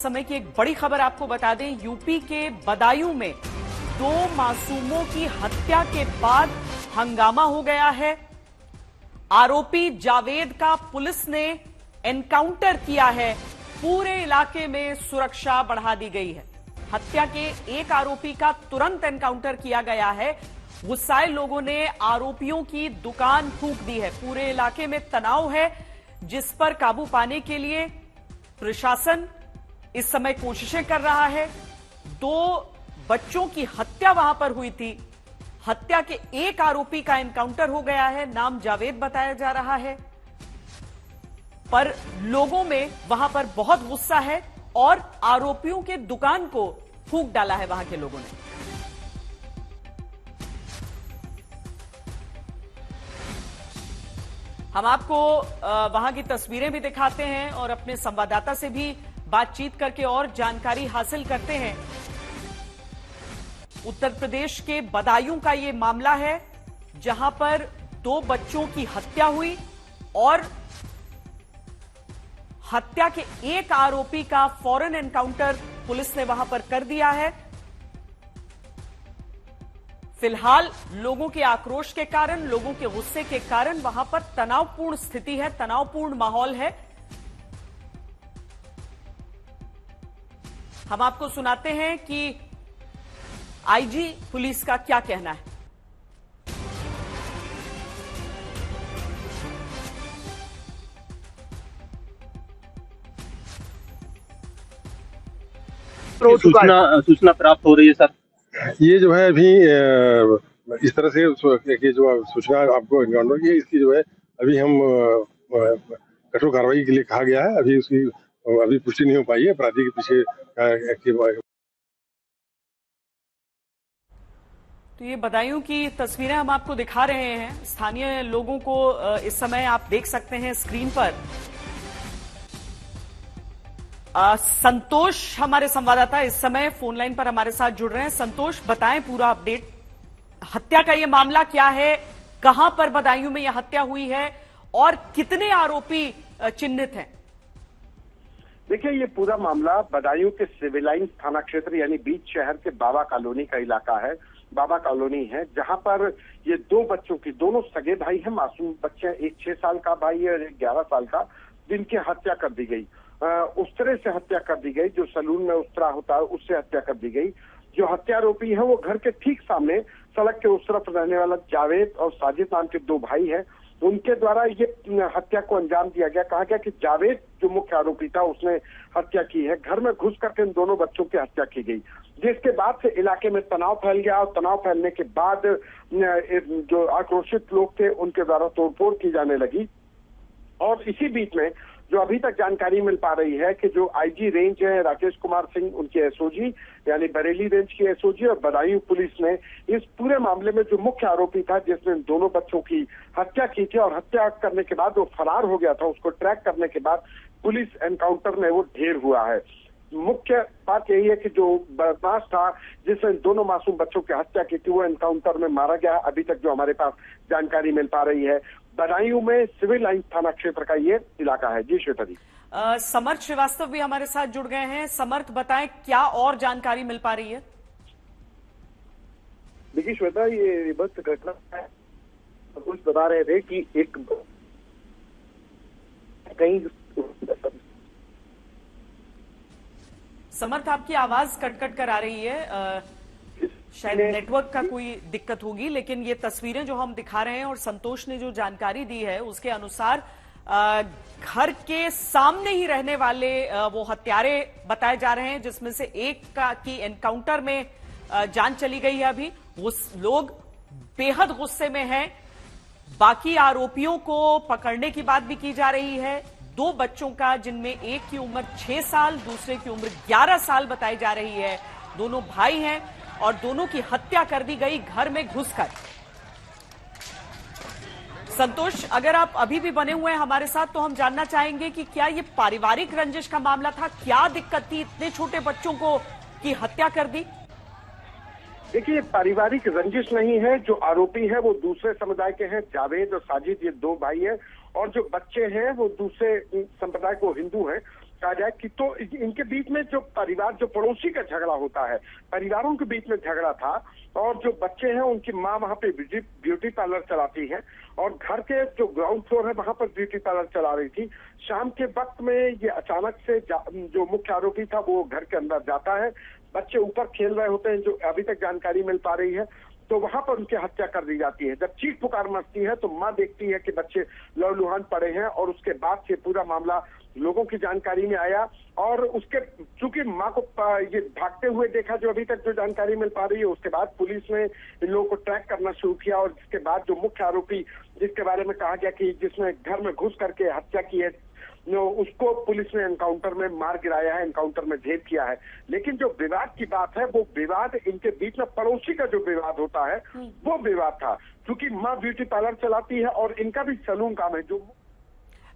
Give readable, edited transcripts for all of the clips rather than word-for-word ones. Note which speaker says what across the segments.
Speaker 1: समय की एक बड़ी खबर आपको बता दें। यूपी के बदायूं में 2 मासूमों की हत्या के बाद हंगामा हो गया है। आरोपी जावेद का पुलिस ने एनकाउंटर किया है। पूरे इलाके में सुरक्षा बढ़ा दी गई है। हत्या के एक आरोपी का तुरंत एनकाउंटर किया गया है। गुस्साए लोगों ने आरोपियों की दुकान फूंक दी है। पूरे इलाके में तनाव है, जिस पर काबू पाने के लिए प्रशासन इस समय कोशिशें कर रहा है। 2 बच्चों की हत्या वहां पर हुई थी। हत्या के एक आरोपी का एनकाउंटर हो गया है। नाम जावेद बताया जा रहा है, पर लोगों में वहां पर बहुत गुस्सा है और आरोपियों के दुकान को फूंक डाला है वहां के लोगों ने। हम आपको वहां की तस्वीरें भी दिखाते हैं और अपने संवाददाता से भी बातचीत करके और जानकारी हासिल करते हैं। उत्तर प्रदेश के बदायूं का यह मामला है, जहां पर 2 बच्चों की हत्या हुई और हत्या के एक आरोपी का फौरन एनकाउंटर पुलिस ने वहां पर कर दिया है। फिलहाल लोगों के आक्रोश के कारण, लोगों के गुस्से के कारण वहां पर तनावपूर्ण स्थिति है, तनावपूर्ण माहौल है। हम आपको सुनाते हैं कि आईजी पुलिस का क्या कहना है।
Speaker 2: सूचना प्राप्त हो रही है सर।
Speaker 3: ये जो है अभी इस तरह से कि जो सूचना आपको एनकाउंटर की, इसकी जो है अभी हम कठोर कार्रवाई के लिए कहा गया है। अभी उसकी अभी पुष्टि नहीं हो पाई है अपराधी के पीछे
Speaker 1: तो ये बदायूं की तस्वीरें हम आपको दिखा रहे हैं। स्थानीय लोगों को इस समय आप देख सकते हैं स्क्रीन पर। संतोष हमारे संवाददाता इस समय फोन लाइन पर हमारे साथ जुड़ रहे हैं। संतोष, बताएं पूरा अपडेट। हत्या का ये मामला क्या है, कहां पर बदायूं में यह हत्या हुई है और कितने आरोपी चिन्हित हैं?
Speaker 4: देखिए, ये पूरा मामला बदायूं के सिविल लाइन थाना क्षेत्र यानी बीच शहर के बाबा कॉलोनी का इलाका है। बाबा कॉलोनी है जहां पर ये 2 बच्चों की, दोनों सगे भाई हैं, मासूम बच्चे, एक 6 साल का भाई है और एक 11 साल का, जिनकी हत्या कर दी गई। उस तरह से हत्या कर दी गई, जो सलून में उस तरह होता है उससे हत्या कर दी गई। जो हत्यारोपी है वो घर के ठीक सामने सड़क के उस तरफ रहने वाला जावेद और साजिद नाम के 2 भाई हैं। उनके द्वारा ये हत्या को अंजाम दिया गया। कहा गया कि जावेद जो मुख्य आरोपी था उसने हत्या की है। घर में घुस करके इन दोनों बच्चों की हत्या की गई, जिसके बाद से इलाके में तनाव फैल गया और तनाव फैलने के बाद जो आक्रोशित लोग थे उनके द्वारा तोड़फोड़ की जाने लगी। और इसी बीच में जो अभी तक जानकारी मिल पा रही है कि जो आईजी रेंज है राकेश कुमार सिंह, उनके एसओजी यानी बरेली रेंज की एसओजी और बदायूं पुलिस ने इस पूरे मामले में जो मुख्य आरोपी था जिसने दोनों बच्चों की हत्या की थी और हत्या करने के बाद वो फरार हो गया था, उसको ट्रैक करने के बाद पुलिस एनकाउंटर में वो ढेर हुआ है। मुख्य बात यही है कि जो बदमाश था जिसने दोनों मासूम बच्चों की हत्या की थी वो एनकाउंटर में मारा गया। अभी तक जो हमारे पास जानकारी मिल पा रही है, बदायूं में सिविल लाइन थाना क्षेत्र का ये इलाका है। जी श्वेता जी।
Speaker 1: समर्थ श्रीवास्तव भी हमारे साथ जुड़ गए हैं। समर्थ, बताएं क्या और जानकारी मिल पा रही है?
Speaker 5: देखिए श्वेता, ये विभत्स घटना है। कुछ बता रहे थे कि एक कहीं
Speaker 1: समर्थ, आपकी आवाज कट कर आ रही है। शायद नेटवर्क का कोई दिक्कत होगी, लेकिन ये तस्वीरें जो हम दिखा रहे हैं और संतोष ने जो जानकारी दी है उसके अनुसार घर के सामने ही रहने वाले वो हत्यारे बताए जा रहे हैं, जिसमें से एक का की एनकाउंटर में जान चली गई है। अभी लोग बेहद गुस्से में हैं। बाकी आरोपियों को पकड़ने की बात भी की जा रही है। 2 बच्चों का, जिनमें एक की उम्र 6 साल, दूसरे की उम्र 11 साल बताई जा रही है। दोनों भाई हैं और दोनों की हत्या कर दी गई घर में घुसकर। संतोष, अगर आप अभी भी बने हुए हैं हमारे साथ, तो हम जानना चाहेंगे कि क्या ये पारिवारिक रंजिश का मामला था? क्या दिक्कत थी, इतने छोटे बच्चों को की हत्या कर दी?
Speaker 4: देखिए, पारिवारिक रंजिश नहीं है। जो आरोपी है वो दूसरे समुदाय के हैं, जावेद और साजिद, ये 2 भाई हैं। और जो बच्चे हैं वो दूसरे संप्रदाय को हिंदू हैं। कहा जाए कि तो इनके बीच में जो परिवार, जो पड़ोसी का झगड़ा होता है, परिवारों के बीच में झगड़ा था। और जो बच्चे हैं उनकी माँ वहां पे ब्यूटी पार्लर चलाती है और घर के जो ग्राउंड फ्लोर है वहां पर ब्यूटी पार्लर चला रही थी। शाम के वक्त में ये अचानक से जो मुख्य आरोपी था वो घर के अंदर जाता है। बच्चे ऊपर खेल रहे होते हैं, जो अभी तक जानकारी मिल पा रही है, तो वहां पर उनकी हत्या कर दी जाती है। जब चीख पुकार मचती है तो माँ देखती है कि बच्चे लहूलुहान पड़े हैं और उसके बाद से पूरा मामला लोगों की जानकारी में आया। और उसके चूंकि माँ को ये भागते हुए देखा, जो अभी तक जो जानकारी मिल पा रही है, उसके बाद पुलिस ने इन लोगों को ट्रैक करना शुरू किया और जिसके बाद जो मुख्य आरोपी जिसके बारे में कहा गया कि जिसने घर में घुस करके हत्या की है, उसको पुलिस ने एनकाउंटर में मार गिराया है, एनकाउंटर में ढेर किया है। लेकिन जो विवाद की बात है वो विवाद इनके बीच में पड़ोसी का जो विवाद होता है वो विवाद था, क्योंकि माँ ब्यूटी पार्लर चलाती है और इनका भी सैलून काम है। जो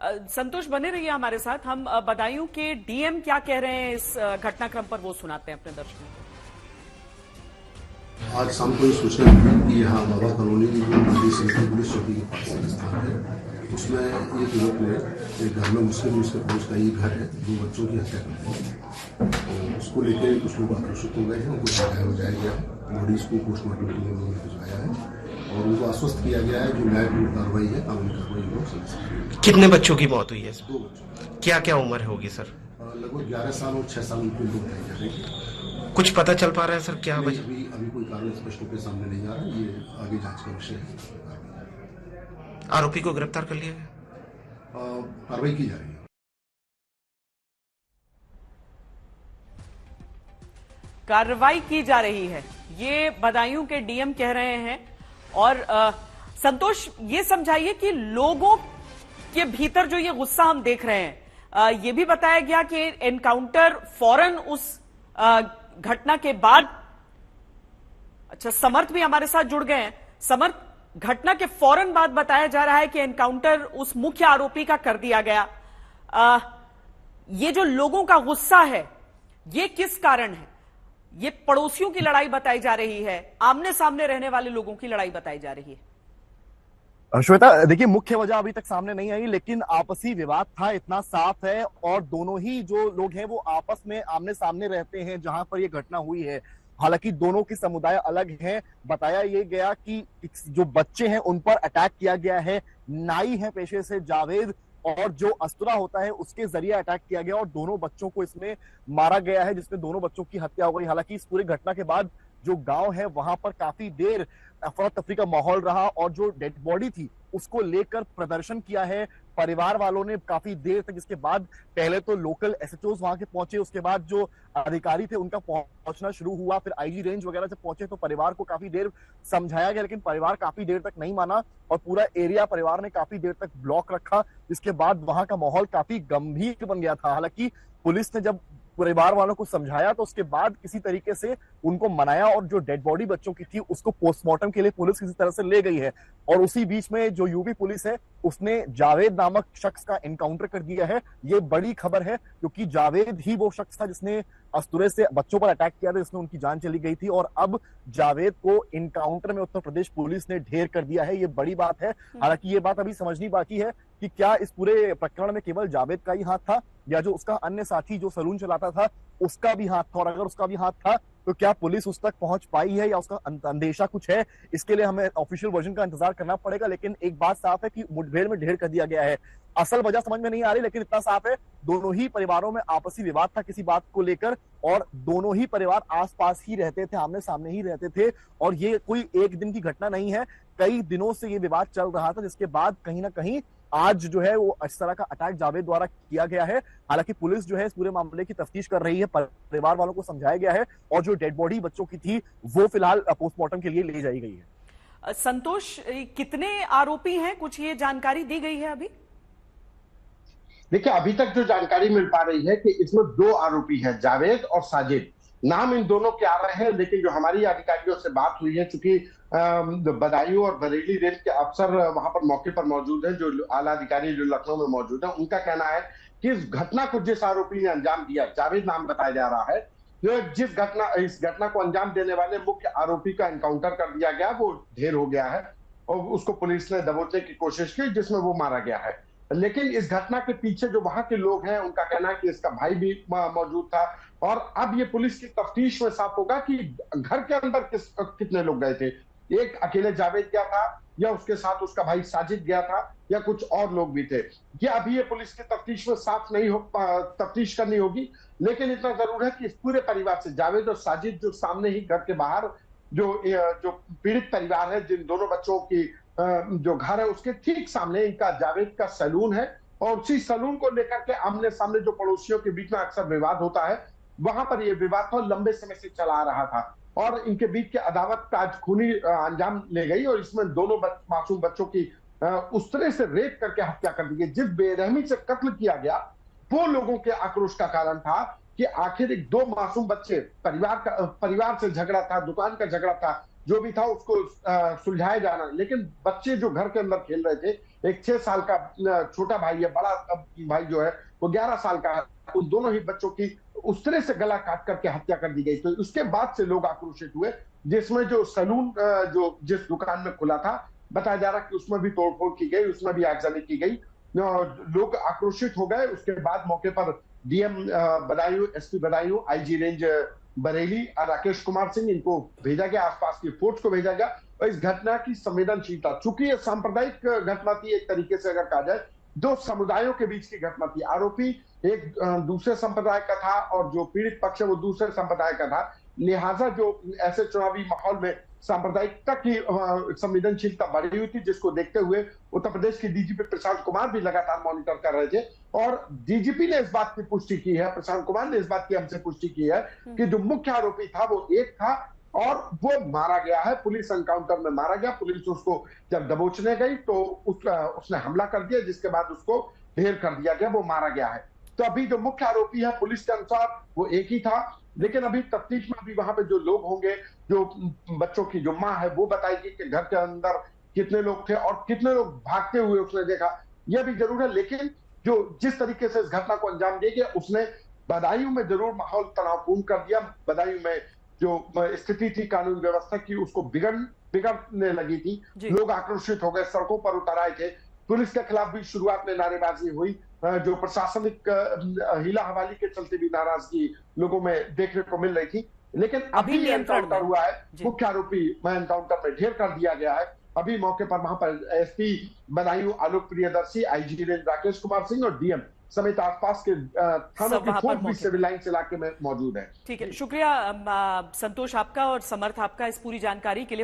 Speaker 1: संतोष बने रहिए हमारे साथ, हम बदायूं के डीएम क्या कह रहे हैं इस घटनाक्रम पर वो सुनाते हैं अपने दर्शकों को।
Speaker 6: आज शाम को ये सूचना मिली कि यहाँ बाबा कॉलोनी पुलिस चौकी के पास स्थान है, उसमें एक युवक ने एक घर में मुस्लिम उसके पड़ोस का ये घर है, 2 बच्चों की हत्या कर दी। तो उसको लेकर कुछ लोग आक्रोशित हो गए हैं, उनको घायल हो जाया गया, बॉडीज को पोस्टमार्टम के लिए लोगों ने भिजवाया है और उनको आश्वस्त किया गया है जो न्यायपूर्ण कार्रवाई है, कानूनी कार्रवाई लोग समझ।
Speaker 7: कितने बच्चों की मौत हुई है?
Speaker 6: 2 बच्चों।
Speaker 7: क्या क्या उम्र होगी सर?
Speaker 6: लगभग 11 साल और 6 साल उनके लोग बताए जा रहे हैं।
Speaker 7: कुछ पता चल पा रहा है सर क्या वजह?
Speaker 6: अभी कोई कारण स्पष्ट रूप से सामने नहीं आ रहा, ये आगे जांच का विषय है।
Speaker 7: आरोपी को गिरफ्तार कर लिया गया,
Speaker 6: कार्रवाई की जा रही है।
Speaker 1: कार्रवाई की जा रही है, ये बदायूं के डीएम कह रहे हैं। और संतोष, ये समझाइए कि लोगों के भीतर जो ये गुस्सा हम देख रहे हैं, ये भी बताया गया कि एनकाउंटर फौरन उस घटना के बाद, अच्छा समर्थ भी हमारे साथ जुड़ गए हैं। समर्थ, घटना के फौरन बाद बताया जा रहा है कि एनकाउंटर उस मुख्य आरोपी का कर दिया गया। ये जो लोगों का गुस्सा है ये किस कारण है? ये पड़ोसियों की लड़ाई बताई जा रही है, आमने सामने रहने वाले लोगों की लड़ाई बताई जा रही है?
Speaker 8: श्वेता, देखिए मुख्य वजह अभी तक सामने नहीं आई, लेकिन आपसी विवाद था, इतना साफ है। और दोनों ही जो लोग हैं वो आपस में आमने सामने रहते हैं जहां पर ये घटना हुई है। हालांकि दोनों की समुदाय अलग हैं। बताया ये गया कि जो बच्चे हैं उन पर अटैक किया गया है, नाई है पेशे से जावेद, और जो अस्तुरा होता है उसके जरिए अटैक किया गया और दोनों बच्चों को इसमें मारा गया है, जिसमें दोनों बच्चों की हत्या हो गई। हालांकि इस पूरी घटना के बाद जो गांव है वहां पर काफी देर अफरा तफरी का माहौल रहा और जो डेड बॉडी थी उसको लेकर प्रदर्शन किया है परिवार वालों ने काफी देर तक। इसके बाद पहले तो लोकल एसएचओ वहां के पहुंचे, उसके बाद जो अधिकारी थे उनका पहुंचना शुरू हुआ, फिर आईजी रेंज वगैरह से पहुंचे तो परिवार को काफी देर समझाया गया, लेकिन परिवार काफी देर तक नहीं माना और पूरा एरिया परिवार ने काफी देर तक ब्लॉक रखा। इसके बाद वहां का माहौल काफी गंभीर बन गया था। हालांकि पुलिस ने जब परिवार वालों को समझाया तो उसके बाद किसी तरीके से उनको मनाया और जो डेड बॉडी बच्चों की थी उसको पोस्टमार्टम के लिए पुलिस किसी तरह से ले गई है। और उसी बीच में जो यूपी पुलिस है उसने जावेद नामक शख्स का एनकाउंटर कर दिया है। ये बड़ी खबर है क्योंकि जावेद ही वो शख्स था जिसने अस्तुरे से बच्चों पर अटैक किया था, जिसमें उनकी जान चली गई थी और अब जावेद को एनकाउंटर में उत्तर प्रदेश पुलिस ने ढेर कर दिया है। ये बड़ी बात है। हालांकि ये बात अभी समझनी बाकी है कि क्या इस पूरे प्रकरण में केवल जावेद का ही हाथ था या जो उसका अन्य साथी जो सलून चलाता था उसका भी हाथ था, और अगर उसका भी हाथ था तो क्या पुलिस उस तक पहुंच पाई है या उसका अंदेशा कुछ है। इसके लिए हमें ऑफिशियल वर्जन का इंतजार करना पड़ेगा, लेकिन एक बात साफ है कि मुठभेड़ में ढेर कर दिया गया है। असल वजह समझ में नहीं आ रही, लेकिन इतना साफ है दोनों ही परिवारों में आपसी विवाद था किसी बात को लेकर और दोनों ही परिवार आसपास ही रहते थे, आमने सामने ही रहते थे और ये कोई एक दिन की घटना नहीं है, कई दिनों से ये विवाद चल रहा था, जिसके बाद कहीं ना कहीं आज जो है वो इस तरह का अटैक जावेद द्वारा किया गया है। हालांकि पुलिस जो है इस पूरे मामले की तफ्तीश कर रही है, परिवार वालों को समझाया गया है और जो डेड बॉडी बच्चों की थी वो फिलहाल पोस्टमार्टम के लिए ले जाई गई है।
Speaker 1: संतोष, कितने आरोपी हैं, कुछ ये जानकारी दी गई है अभी?
Speaker 9: देखिए, अभी तक जो जानकारी मिल पा रही है कि इसमें 2 आरोपी हैं, जावेद और साजिद। नाम इन दोनों के आ रहे हैं, लेकिन जो हमारी अधिकारियों से बात हुई है, चूंकि बदायूं और बरेली रेंज के अफसर वहां पर मौके पर मौजूद हैं, जो आला अधिकारी जो लखनऊ में मौजूद है, उनका कहना है कि इस घटना को जिस आरोपी ने अंजाम दिया, जावेद नाम बताया जा रहा है, जो इस घटना को अंजाम देने वाले मुख्य आरोपी का एनकाउंटर कर दिया गया, वो ढेर हो गया है और उसको पुलिस ने दबोचने की कोशिश की जिसमें वो मारा गया है। लेकिन इस घटना के पीछे जो वहां के लोग हैं उनका कहना है कि इसका भाई भी मौजूद था। और अब ये पुलिस की तफ्तीश में साफ होगा कि घर के अंदर कितने लोग गए थे। एक अकेले जावेद गया था या उसके साथ उसका भाई साजिद गया था या कुछ और लोग भी थे। ये अभी ये पुलिस की तफ्तीश में साफ नहीं हो, तफ्तीश करनी होगी। लेकिन इतना जरूर है कि इस पूरे परिवार से जावेद और साजिद जो सामने ही घर के बाहर जो पीड़ित परिवार है, जिन दोनों बच्चों की जो घर है उसके ठीक सामने इनका जावेद का सैलून है। और उसी सैलून को लेकर के आमने सामने जो पड़ोसियों के बीच में अक्सर विवाद होता है, वहां पर यह विवाद तो लंबे समय से चला आ रहा था और इनके बीच की अदावत का आज खूनी अंजाम ले गई। और इसमें दोनों मासूम बच्चों की उस तरह से रेप करके हत्या कर दी गई, जिस बेरहमी से कत्ल किया गया, वो लोगों के आक्रोश का कारण था कि आखिर एक 2 मासूम बच्चे, परिवार से झगड़ा था, दुकान का झगड़ा था, जो भी था उसको सुलझाया जाना। लेकिन बच्चे जो घर के अंदर खेल रहे थे, एक 6 साल का छोटा भाई है, बड़ा भाई जो है वो 11 साल का है, उन दोनों ही बच्चों की उस तरह से गला काट करके हत्या कर दी गई। तो उसके बाद से लोग आक्रोशित हुए, जिसमें जो सैलून जो जिस दुकान में खुला था, बताया जा रहा कि उसमें भी तोड़फोड़ की गई, उसमें भी आगजनी की गई। लोग आक्रोशित हो गए। उसके बाद मौके पर DM Badaun, SP Badaun, IG range Bareilly Rakesh Kumar Singh, इनको भेजा गया, आसपास की फोर्स को भेजा गया। और इस घटना की संवेदनशीलता, चूंकि ये सांप्रदायिक घटना थी, एक तरीके से अगर कहा जाए, 2 समुदायों के बीच की घटना थी। आरोपी एक दूसरे संप्रदाय का था और जो पीड़ित पक्ष है वो दूसरे संप्रदाय का था। लिहाजा जो ऐसे चुनावी माहौल में सांप्रदायिकता की संवेदनशीलता बढ़ी हुई थी, जिसको देखते हुए उत्तर प्रदेश के डीजीपी प्रशांत कुमार भी लगातार मॉनिटर कर रहे थे। और डीजीपी ने इस बात की पुष्टि की है, प्रशांत कुमार ने इस बात की हमसे पुष्टि की है कि जो मुख्य आरोपी था वो एक था और वो मारा गया है, पुलिस एनकाउंटर में मारा गया। पुलिस उसको जब दबोचने गई तो उसने हमला कर दिया, जिसके बाद उसको ढेर कर दिया गया, वो मारा गया है। तो अभी जो मुख्य आरोपी है पुलिस के अनुसार वो एक ही था। लेकिन अभी तफ्तीश में अभी वहां पे जो लोग होंगे, जो बच्चों की जो माँ है, वो बताएगी कि घर के अंदर कितने लोग थे और कितने लोग भागते हुए उसने देखा, यह भी जरूर है। लेकिन जो जिस तरीके से इस घटना को अंजाम दिया गया, उसने बदायूं में जरूर माहौल तनावपूर्ण कर दिया। बदायूं में जो स्थिति थी कानून व्यवस्था की, उसको बिगड़ने लगी थी। लोग आक्रोशित हो गए, सड़कों पर उतर आए थे। पुलिस के खिलाफ भी शुरुआत में नारेबाजी हुई, जो प्रशासनिक हीला हवाली के चलते भी नाराजगी लोगों में देखने को मिल रही थी। लेकिन अभी एनकाउंटर हुआ है, मुख्य आरोपी एनकाउंटर में ढेर कर दिया गया है। अभी मौके पर वहां पर एसपी बदायूं आलोक प्रियदर्शी, आईजी रेंज राकेश कुमार सिंह और डीएम समेत आसपास के थानों की फोर्स भी सिविल लाइन्स इलाके में मौजूद है।
Speaker 1: ठीक है, शुक्रिया संतोष आपका और समर्थ आपका इस पूरी जानकारी के लिए।